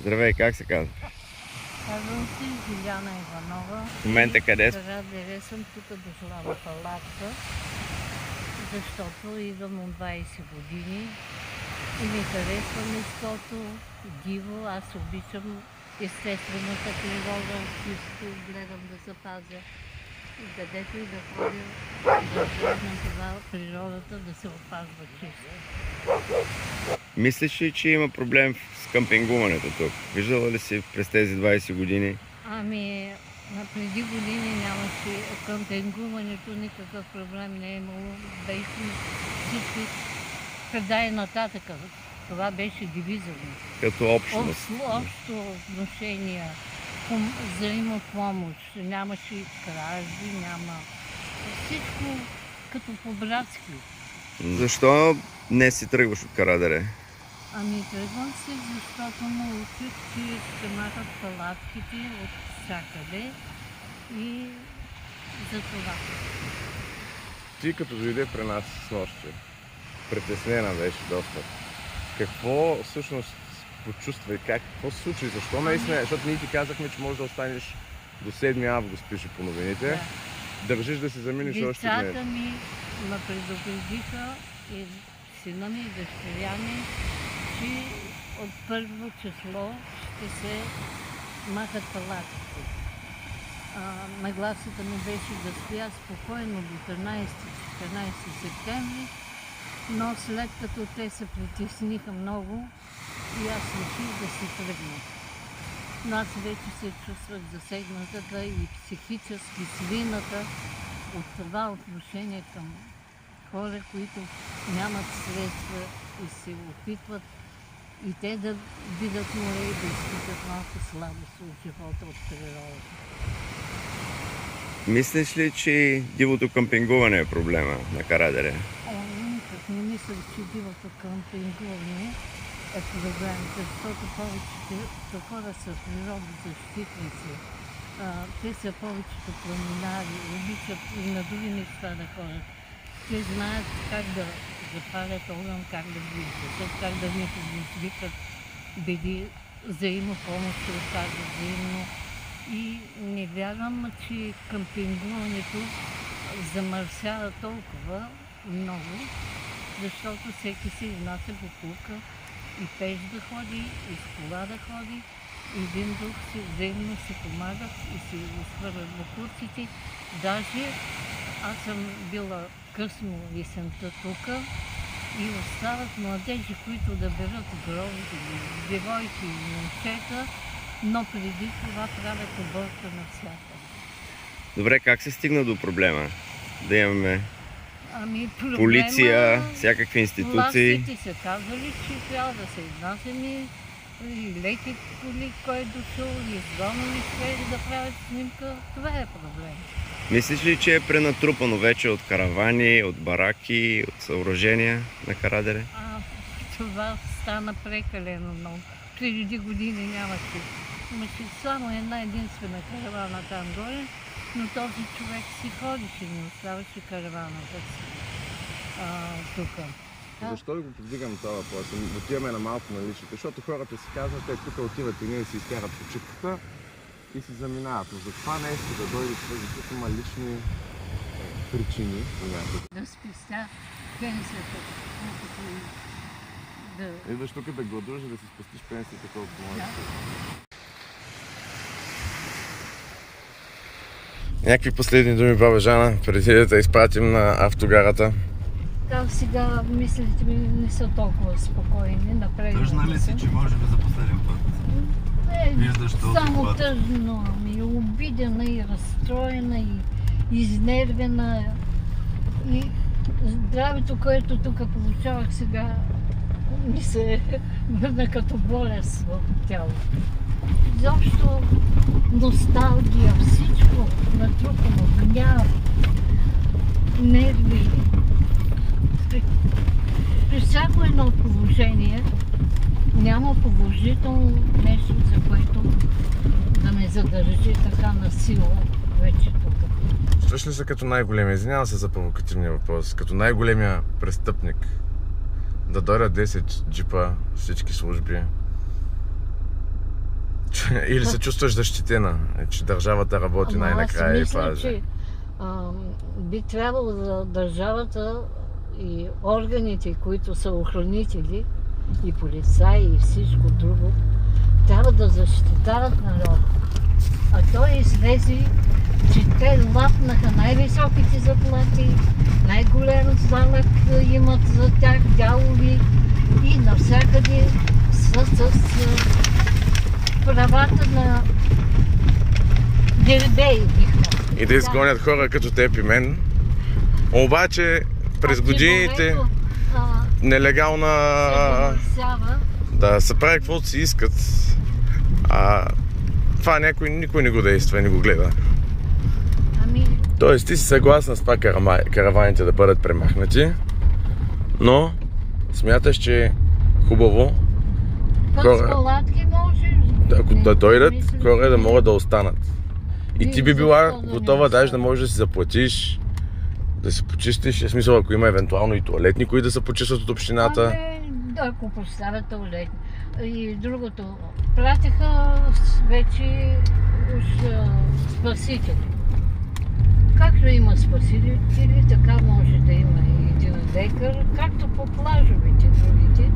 Здравей, как се казва? Казвам се Жиляна Иванова. В момента къде сме? Карадере съм тук дошла в палатка, защото идвам от 20 години и ми харесва местото, диво. Аз обичам естествената природа, чисто гледам да запазя. И където и да ходя, да гледам това природата да се опазва чисто. Мислиш ли, че има проблем с къмпингуването тук? Виждала ли си през тези 20 години? Ами, преди години нямаше къмпингуването, никакъв проблем не е имало. Беше всички предай нататък. Това беше девизът ми. Като общност? Общо отношение, взаимопомощ, нямаше кражби, няма всичко като по-братски. Защо не си тръгваш от Карадере? Ами тръгвам се, защото научих, че ще махат палатките от всякъде и за това. Ти като дойде при нас с нощи, притеснена беше доста. Какво всъщност почувства и какво се случи? Защо наистина? Защото ние ти казахме, че можеш да останеш до 7 август, пише по новините. Да. Държиш да се заминеш още днес. Децата ми ме предупредиха и сина ми и дъщеря ми, че от първо число ще се махат палатките. Нагласата ми беше да стоя спокойно до 13 септември, но след като те се притесниха много, и аз реших да се тръгна. Но аз вече се чувствах засегната и психически свината от това отношение към хора, които нямат средства и се опитват и те да видят море и да изпитат малко слабост от живота, от природата. Мислиш ли, че дивото къмпингуване е проблема на Карадере? Никак не мисля, че дивото къмпингуване е проблем, защото повечето хора са природозащитници. Те са повечето планинари, обичат и на други неща да ходят. Те знаят как да запалят огън, как да ги изгасят, как да не предизвикат беди, взаимопомощ, да оказват взаимно. И не вярвам, че къмпингуването замърсява толкова много, защото всеки си изнася боклука и пеш да ходи, и с кола да ходи, и един друг си взаимно си помагат и си изхвърлят боклуците. Даже аз съм била късно есента тук и остават младежи, които да берат гробите, девойки и момчета, но преди това правят оборка навсякъде. Добре, как се стигна до проблема? Да имаме Проблема, полиция, всякакви институции. Властите са казали, че трябва да се изнасяме и леки коли, кой е дошъл, и изгонали ще да правят снимка. Това е проблем. Мислиш ли, че е пренатрупано вече от каравани, от бараки, от съоръжения на Карадере? Това стана прекалено много. Преди години нямаше. Имаше само една единствена каравана там горе, но този човек си ходише, не оставаше караваната си тук. Защо го повдигам това въпрос? Отиваме на малко на личните, защото хората си казват, те тук отиват и ние си изкарат почивката и си заминават. Но за това нещо да дойде човек, защото има лични причини понякога. Да спестя пенсията, колкото и да... Идваш тук да гладуваш, да си спестиш пенсията, колкото можеш. Някакви последни думи, баба Жана, преди да те изпратим на автогарата? Сега мислите ми не са толкова спокойни. Тъжна ли си, че може би за последен път? Виждаш този само път. тъжно, обидена и разстроена и изнервена. И здравето, което тук получавах сега, ми се върна като болест в тялото. Изобщо носталгия, всичко натрупано, гняв, нерви. При всяко едно положение няма положително нещо, за което да ме задържи така на сила вече тук. Чувстваш ли се като най-големия, извинявам се за провокативния въпрос, като най-големия престъпник? Да дойдат 10 джипа, всички служби Или се чувстваш защитена, че държавата работи Ама най-накрая и аз мисля, пази. че би трябвало за държавата и органите, които са охранители, и полицаи, и всичко друго, трябва да защитават народа. А той излезе, че те лапнаха най-високите заплати, най-голям залък имат за тях дялови и навсякъде с правата на дербеи, бихме. И да изгонят хора като теб и мен. Обаче през годините нелегална да се прави каквото си искат. Това никой не го действа и не го гледа. Ами, Тоест ти си съгласна с това караваните да бъдат премахнати, но смяташ, че е хубаво с палатки може. ако да дойдат Мисля, хора да могат да останат. И ти би била защо да не готова даже да останат? можеш да си заплатиш, да си почистиш, в смисъл ако има евентуално и туалетни, които да се почистват от общината. Ако поставят туалетни. И другото, пратиха вече уж спасители. Както има спасители, така може да има и един лекар, както по плажовете другите.